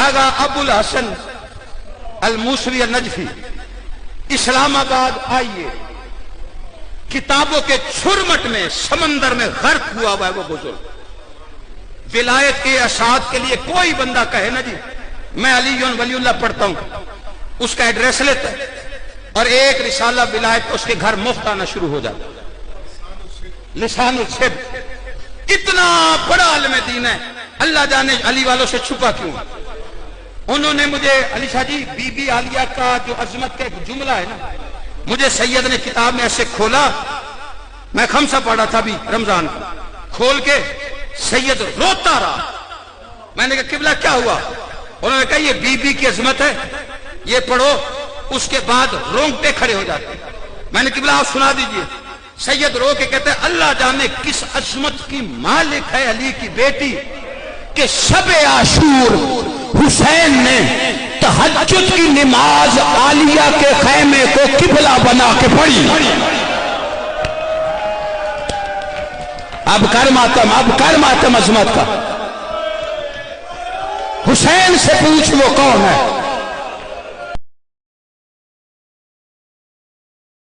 آغا ابو الحسن الموسوی النجفی اسلام آباد آئیے، کتابوں کے چھرمٹ میں سمندر میں غرق ہوا ہے وہ بزرگ. ولایت کے اشاعت کے لیے کوئی بندہ کہے نا جی میں علی ولی اللہ پڑھتا ہوں، اس کا ایڈریس لیتا ہے اور ایک رسالہ ولایت اس کے گھر مفت آنا شروع ہو جاتا. لسان الصدق اتنا بڑا عالم دین ہے، اللہ جانے علی والوں سے چھپا کیوں. انہوں نے مجھے Ali Shah G B be عالیہ کا جو عظمت کا ایک جملہ ہے نا، مجھے سید نے کتاب میں ایسے کھولا، میں خمسہ پڑھا تھا بھی رمضان کا، کھول کے سید روتا رہا. میں نے کہا قبلہ کیا ہوا؟ انہوں نے کہا یہ بی بی کی عظمت ہے، یہ پڑھو، اس کے بعد رونگٹے کھڑے ہو جاتے. میں نے قبلہ آپ سنا دیجئے. سید رو کے کہتے ہیں اللہ جانے کس عظمت کی مالک ہے علی کی بیٹی کہ شب عاشور حسین نے تہجد کی نماز عالیہ کے خیمے کو قبلہ بنا کے پڑھی. اب کر ماتم عظمت کا. حسین سے پوچھ وہ کون ہے؟